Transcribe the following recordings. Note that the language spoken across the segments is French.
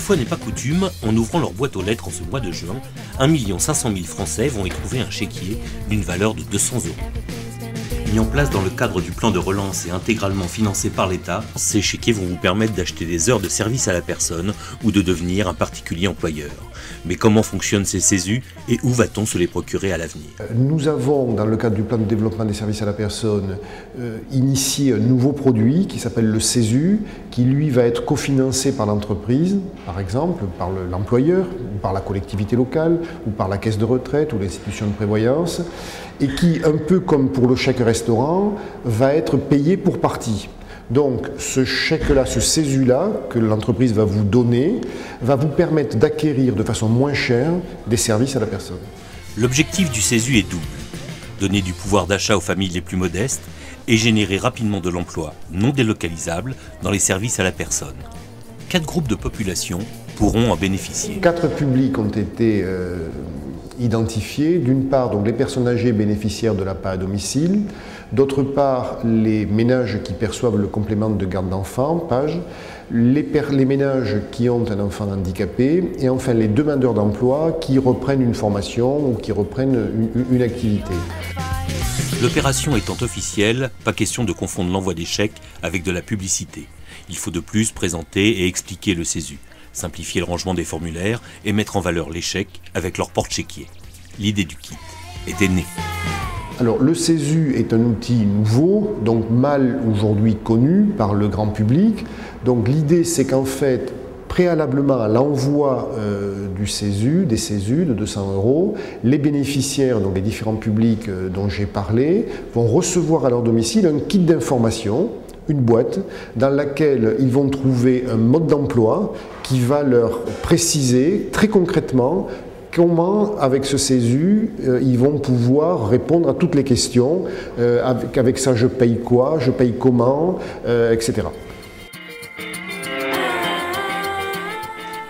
fois n'est pas coutume, en ouvrant leur boîte aux lettres en ce mois de juin, 1 500 000 Français vont y trouver un chéquier d'une valeur de 200 €. Mis en place dans le cadre du plan de relance et intégralement financé par l'État, ces chéquiers vont vous permettre d'acheter des heures de service à la personne ou de devenir un particulier employeur. Mais comment fonctionnent ces CESU et où va-t-on se les procurer à l'avenir? Nous avons, dans le cadre du plan de développement des services à la personne, initié un nouveau produit qui s'appelle le CESU, qui lui va être cofinancé par l'entreprise, par exemple, par l'employeur, ou par la collectivité locale, ou par la caisse de retraite ou l'institution de prévoyance, et qui, un peu comme pour le chèque restaurant, va être payé pour partie. Donc ce chèque-là, ce CESU-là, que l'entreprise va vous donner, va vous permettre d'acquérir de façon moins chère des services à la personne. L'objectif du CESU est double. Donner du pouvoir d'achat aux familles les plus modestes et générer rapidement de l'emploi non délocalisable dans les services à la personne. 4 groupes de population pourront en bénéficier. 4 publics ont été identifiés. D'une part, donc, les personnes âgées bénéficiaires de l'APA à domicile. D'autre part, les ménages qui perçoivent le complément de garde d'enfant, PAGE. Les ménages qui ont un enfant handicapé. Et enfin, les demandeurs d'emploi qui reprennent une formation ou qui reprennent une activité. L'opération étant officielle, pas question de confondre l'envoi des chèques avec de la publicité. Il faut de plus présenter et expliquer le CESU, simplifier le rangement des formulaires et mettre en valeur les chèques avec leur porte-chéquier. L'idée du kit était née. Alors le CESU est un outil nouveau, donc mal aujourd'hui connu par le grand public. Donc l'idée c'est qu'en fait, préalablement à l'envoi du CESU, des CESU de 200 €, les bénéficiaires, donc les différents publics dont j'ai parlé, vont recevoir à leur domicile un kit d'information, une boîte dans laquelle ils vont trouver un mode d'emploi qui va leur préciser très concrètement comment, avec ce CESU, ils vont pouvoir répondre à toutes les questions. Avec ça, je paye quoi, je paye comment, etc.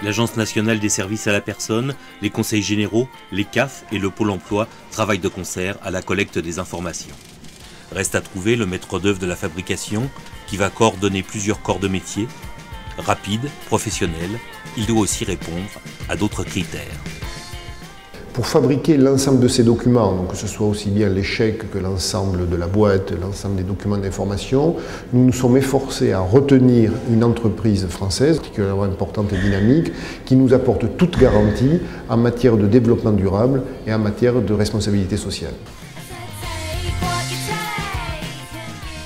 L'Agence nationale des services à la personne, les conseils généraux, les CAF et le Pôle emploi travaillent de concert à la collecte des informations. Reste à trouver le maître d'œuvre de la fabrication qui va coordonner plusieurs corps de métier. Rapide, professionnel, il doit aussi répondre à d'autres critères. Pour fabriquer l'ensemble de ces documents, donc que ce soit aussi bien les chèques que l'ensemble de la boîte, l'ensemble des documents d'information, nous nous sommes efforcés à retenir une entreprise française, particulièrement importante et dynamique, qui nous apporte toute garantie en matière de développement durable et en matière de responsabilité sociale.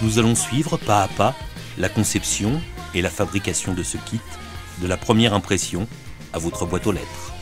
Nous allons suivre pas à pas la conception et la fabrication de ce kit, de la première impression à votre boîte aux lettres.